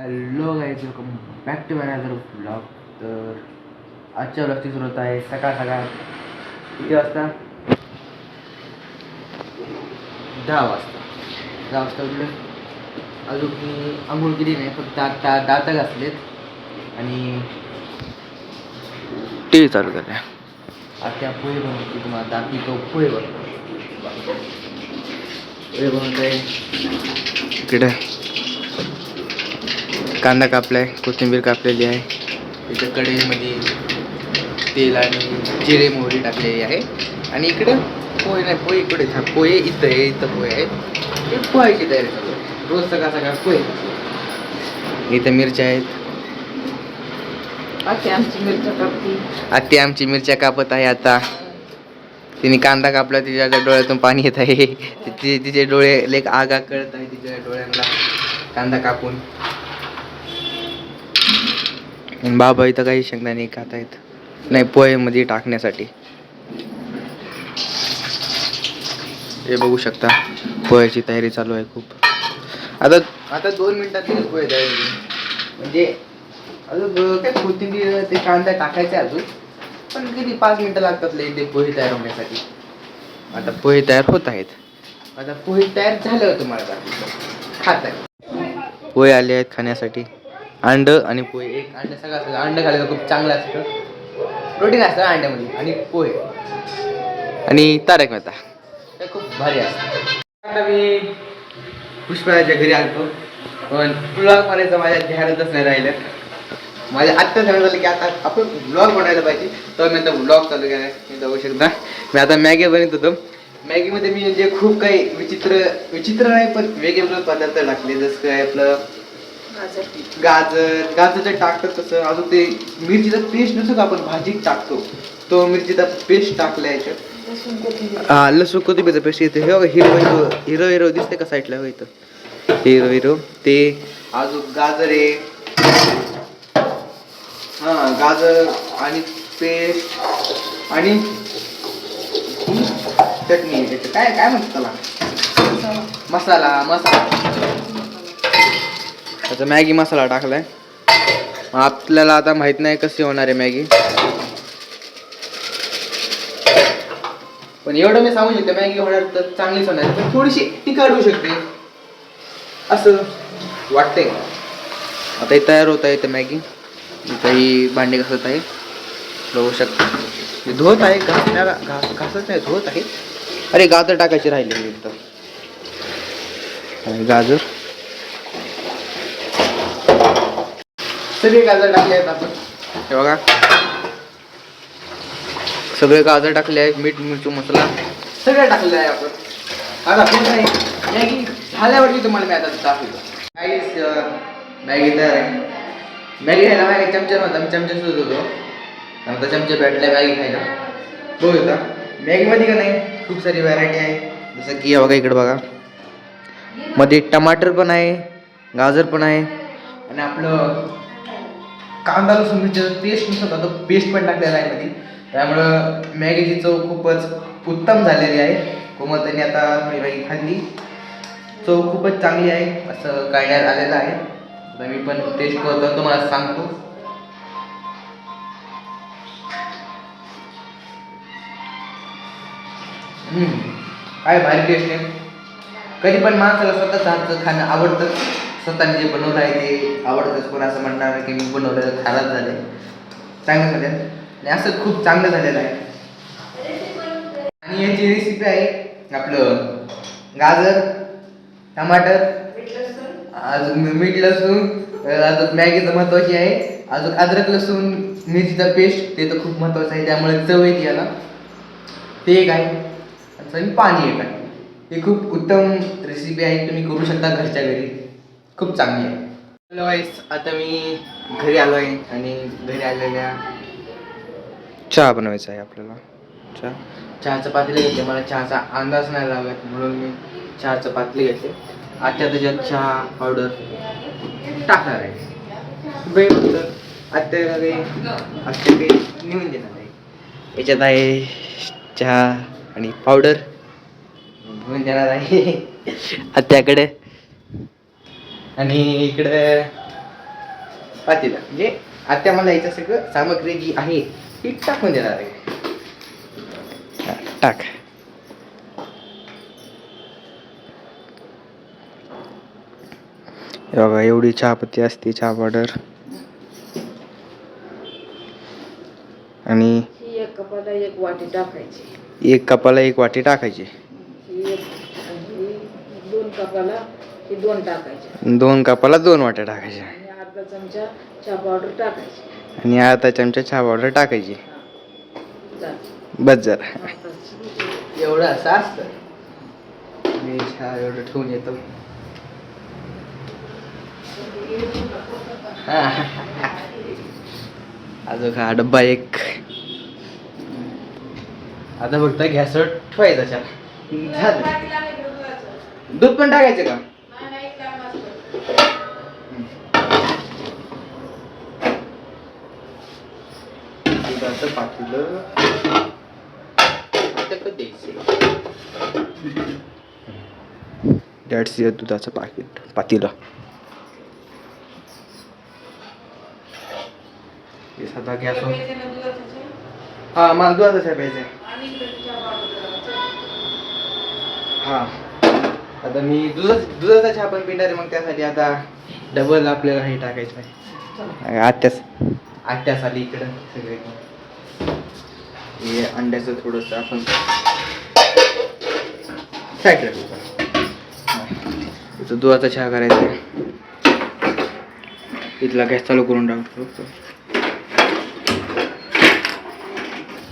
Hello guys, welcome back to my another blog. तर आजच्या ब्लॉगची सुरुवात आहे सकाळ किती वाजता? 10 वाजता उठले. अजून मी आंघोळ केली नाही, फक्त आता दात घासलेत आणि टी व्ही चालू केला. आता पोहे बनवते, तुम्हाला दाती तो पोहे बनवत आहे. इकडे कांदा कापलाय, कोथिंबीर कापलेली आहे. इथं कढईमध्ये तेल आणि जिरे मोहरी टाकलेली आहे. आणि इकडं पोहे नाही, पोहे इकडे पोहे इथं आहे, इथं पोहे आहेत. ते पोहायची तयारी चालू आहे. रोज सकाळ पोहे. इथं मिरच्या आहेत. आत्या आमची मिरच्या कापत आहे. आता तिने कांदा कापला, तिच्या डोळ्यातून पाणी येत आहे. तिचे डोळे लेक आगा कळत आहे तिच्या डोळ्यांना कांदा कापून. बाबा इथं काही शेंगदाणे खात आहेत, नाही पोहेमध्ये टाकण्यासाठी. हे बघू शकता, पोह्याची तयारी चालू आहे खूप. आता 2 मिनिटात पोहे तयार म्हणजे अजून काय कोथिंबीर ते कांदा टाकायचा अजून, पण किती 5 मिनिटं लागतात ते पोहे तयार होण्यासाठी. आता पोहे तयार होत आहेत. आता पोहे तयार झाले होते, तुम्हाला खात आहे. पोहे आले आहेत खाण्यासाठी. अंड आणि पोहे. एक अंड सगळं अंड खाल्लं खूप चांगलं असतं, प्रोटीन असतं अंड्यामध्ये. आणि पोहे आणि तारक मेहता ते खूप भारी असतं. आता मी पुष्पाच्या घरी आलतो, पण ब्लॉग बनायचं माझ्या ध्यानातच नाही राहिलं. माझ्या आत्ता ध्यान झालं की आता आपण ब्लॉग बनायला पाहिजे. तर मी आता ब्लॉग चालू केला. मी बघू शकता, मी आता मॅगी बनवत होतो. मॅगीमध्ये मी म्हणजे खूप काही विचित्र नाही, पण वेगवेगळे पदार्थ टाकले. जसं काय आपलं गाजर टाकतात तसं. अजून ते मिरचीचा पेस्ट नसतो का आपण भाजीत टाकतो, तो मिरचीचा पेस्ट टाकला याच्यात. लसूण कोथिंबीरचा पेस्ट येते. हे हिरो दिसते का साईडला? हो, इथं हिरो ते. अजून गाजर आहे, गाजर आणि पेस्ट आणि चटणी. काय म्हणतात त्याला? मसाला. त्याचा मॅगी मसाला टाकलाय. आपल्याला आता माहित नाही कशी होणार आहे मॅगी, पण एवढं मी सांगू शकतो, मॅगी होणार तर चांगलीच होणार, पण थोडीशी तिखट होऊ शकते असं वाटतंय. आता ही तयार होत आहे मॅगी. काही भांडी घासत आहे, बघू शकता. धुवत आहे, घासत नाही, धुवत आहे. अरे गाजर टाकायचे राहिले एकदम. गाजर सगळे गाजर टाकले आहेत आपण. हे बघा, सगळे गाजर टाकले आहेत. मीठ, मिरची, मसाला सगळं टाकलेलं आहे आपण. आता आपण मॅगी झाल्यावरती तुम्हाला मी आता दाखवतो. मॅगी तयार आहे. मॅगी खायला माझ्या चमचा नव्हता, मी चमचा सुद्धा होतो. आता चमचे भेटले मॅगी खायला. बघू होता मॅगीमध्ये का नाही खूप सारी व्हरायटी आहे. जसं की बघा, इकडे बघा, मध्ये टमाटर पण आहे, गाजर पण आहे, आणि आपलं कांदा लसूण मिरचीचा पेस्ट नसतो, तो पेस्ट पण टाकलेला आहे मध्ये. त्यामुळं मॅगीची चव खूपच उत्तम झालेली आहे. कोमलताईने आता थोडी मॅगी खाल्ली, चव खूपच चांगली आहे असं कळण्यात आलेलं आहे. आता मी पण टेस्ट करतो, तुम्हाला सांगतो. काय भारी टेस्ट आहे. कधी पण माणसाला स्वतःच हातचं खाणं आवडतं. स्वतःने जे बनवलं आहे ते आवडतंच. पण असं म्हणणार की मी बनवलं खराब झाले, चांगलं झालं. आणि असं खूप चांगलं झालेलं आहे. आणि याची रेसिपी आहे आपलं गाजर, टमाटर, अजून मीठ, लसूण, अजून मॅगी तर महत्त्वाची आहे. अजून अद्रक लसूण मिरचीचा पेस्ट, ते तर खूप महत्त्वाचं आहे, त्यामुळे चव येते याला. ते एक आहे. आणि पाणी एक आहे. ही खूप उत्तम रेसिपी आहे, तुम्ही करू शकता घरच्या घरी, खूप चांगली आहे. हॅलो गाईस, आता मी घरी आलो आहे आणि घरी आलेल्या चहा बनवायचा आहे आपल्याला. चहाचं पातेलं घेतले. मला चहाचा अंदाज नाही लागत म्हणून मी चहाचं पातेलं घेतले. आत्या त्याच्यात चहा पावडर टाकणार आहे. आत्या काही नेऊन देणार आहे. याच्यात आहे चहा आणि पावडर घेऊन देणार आहे आत्याकडे. आणि इकडे पातेलं म्हणजे आत्या मला याचं सगळं सामग्री जी आहे ती टाकून देणार आहे. हा, टाक. हे बघा एवढी चहापत्ती असते, चहा पावडर. आणि एक कपाला एक वाटी टाकायची. एक कपाला एक वाटी टाकायची. दोन कपाला दोन टाकायचे. 2 कपाला 2 वाट्या टाकायच्या. आणि अर्धा चमचा चहा पावडर टाकायची. आणि अर्धा चमचा चहा पावडर टाकायची. बस जरा एवढं असं असतं. मी चहा एवढं ठेवून येतो. अजून हा डब्बा एक. आता फक्त गॅसवर ठेवायचा चहा. दूध पण टाकायचं का? दुधाचं पातेलं दॅट्स इट. दुधाचं पातेलं. हे साधा गॅसवर. हा मला दुधाचा चहा प्यायचा आहे. हा आता मी दुधाचा चहा पण पिणार आहे. मग त्यासाठी आता डबल आपल्याला हे टाकायचं आहे. आत्यास आली इकडं सगळे. हे अंड्याचं थोडंसं आपण साईडला इथं दुधाचा चहा करायचा आहे. इथला गॅस चालू करून टाकतो.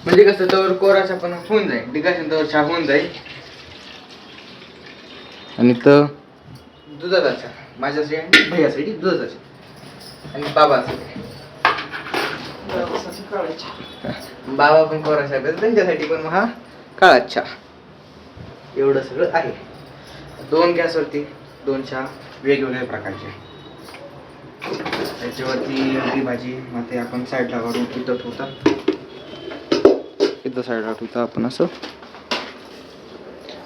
म्हणजे कसं तर कोराचा पण होऊन जाईल. डिकाशन तर चहा होऊन जाईल. आणि तर दुधाचा चहा माझ्यासाठी, भैयासाठी दुधाचा चहा. आणि बाबासाठी बाबा पण कोरा चहा प्यायचा, त्यांच्यासाठी पण हा काळा चहा. एवढं सगळं आहे. 2 गॅसवरती 2 चहा वेगवेगळ्या प्रकारचे. त्याच्यावरती एवढी भाजी मग ते आपण साईडला काढून इथं ठेवतात. इथं साईडला ठेवता आपण असं.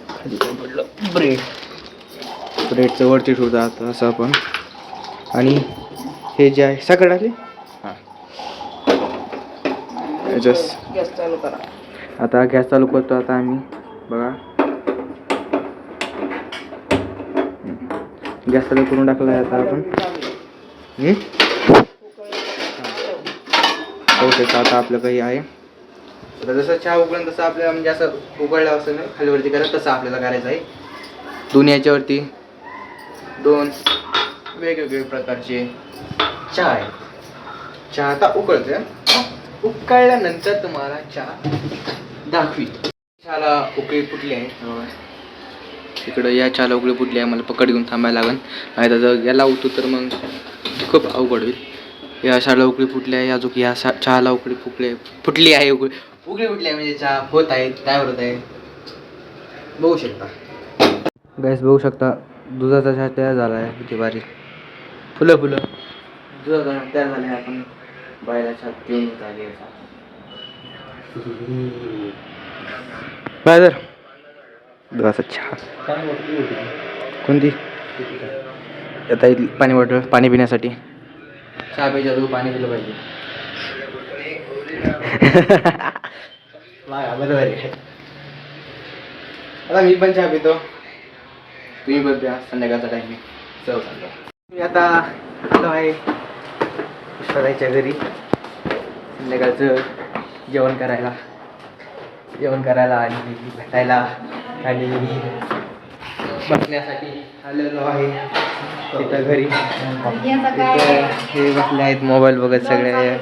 खाली काय पडलं? ब्रेडचं वरती ठेवतात असं आपण. आणि हे जे आहे साखर टाकली. हां गॅस चालू करा. आता गॅस चालू करतो आता आम्ही. बघा गॅस चालू करून टाकला आहे आता आपण. आता आपलं काही आहे. आता जसं चहा उकळून तसं आपल्याला म्हणजे असं उकळलं असं खालीवरती करायचं तसं आपल्याला करायचं आहे. दोन याच्यावरती 2 वेगवेगळे प्रकारचे चहा आहेत. चहा आता उकळतोय. उकळल्यानंतर तुम्हाला चहा दाखवी. चहाला उकळी फुटली आहे. इकडं या चहाला उकळी फुटली आहे. मला पकड घेऊन थांबायला लागेल. नाही तर जर याला उठू तर मग खूप अवघड होईल. या चहाला उकळी फुटली आहे. अजून या चहाला उकळी फुटली आहे. उकळी फुटली आहे म्हणजे चहा होत आहे. काय होत आहे बघू शकता. गॅस बघू शकता. दुधाचा चहा तयार झाला आहे. किती भारी फुलं दुधाचा चहा तयार झाला आहे. आपण बायला चहा पिऊन झाली बाय तर दुधाचा चहा कोणती आता इथली पाणी बॉटल. पाणी पिण्यासाठी चहा प्यायच्या तू पाणी पिलं पाहिजे. बरोबर आहे. आता मी पण चहा पितो. तुम्ही पण प्या. संध्याकाळचा टाइम चव सांगा. मी आता आलो आहे पुष्पाताईच्या घरी संध्याकाळचं जेवण करायला आणि भेटायला आणि बसण्यासाठी आलेलो आहे तिथं घरी. हे बसले आहेत मोबाईल बघत सगळे.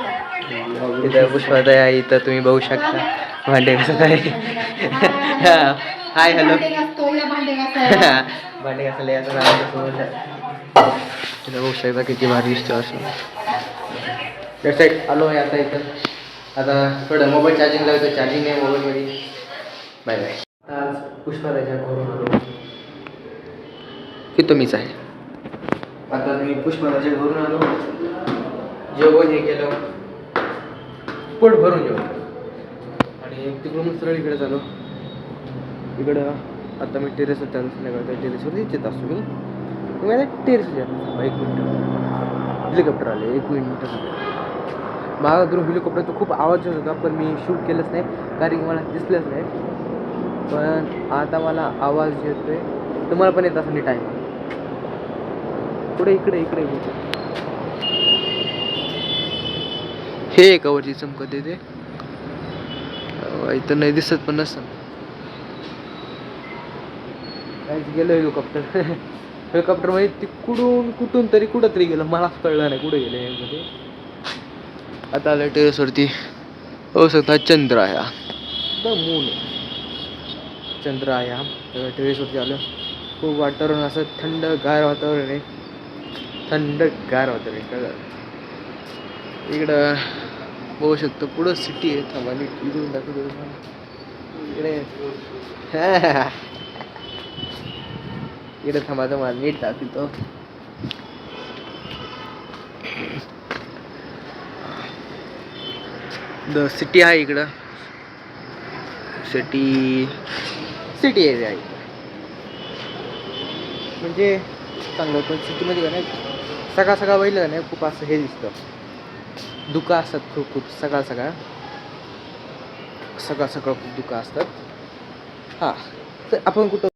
तिथं पुष्पाताई आहे. इथं तुम्ही बघू शकता भांडे घासत आहे. Hi hello. भांडे घासायला याचं तिथं बघू शकता किती भारी दिसतो असं. साईड आलो आहे आता इथं. आता थोडं मोबाईल चार्जिंग लावतो. चार्जिंग नाही मोबाईलमध्ये. Bye bye. आज पुष्पाताईच्या घरून आलो की तुम्हीच आहे. आता मी पुष्पाताईच्या घरून आलो. जेवण हे केलं पोट भरून जेवण. आणि तिकडून सरळ इकडे चालू. इकडं आता मी टेरेसवर चालू. संध्याकाळच्या टेरेसवर येत असतो मी. टेरेसवर 1 मिनिट. हेलिकॉप्टर आले 1 मिनिट. मागाकडून हेलिकॉप्टरचा खूप आवाज येत होता, पण मी शूट केलंच नाही कारण की मला दिसलंच नाही. पण आता मला आवाज येतोय, तुम्हाला पण येत असं नीट आहे. पुढे इकडे इकडे हे एकावरची चमकत येते, इथं नाही दिसत पण नसतं काहीच. गेलं हेलिकॉप्टर. हेलिकॉप्टर मध्ये कुठून तरी कुठं तरी गेलं, मलाच कळलं नाही कुठे गेलं मध्ये. आता आलं टेरेसवरती. हो सकता चंद्राया द मून. चंद्राया टेरेसवरती आलं. खूप वातावरण असं थंडगार वातावरण आहे, थंडगार वातावरण आहे. इकडं बघू शकतो, पुढं सिटी आहे. थांबा नीट इकडून दाखवतो इकडे. इकडे थांबा तुम्हाला नीट दाखवतो. द सिटी आहे इकडं. सिटी एरिया आहे म्हणजे चांगलं. पण सिटीमध्ये का नाही सकाळ सकाळ बघितलं नाही खूप असं हे दिसतं, दुकान असतात खूप सकाळ सकाळ खूप दुकान असतात. हां, तर आपण कुठं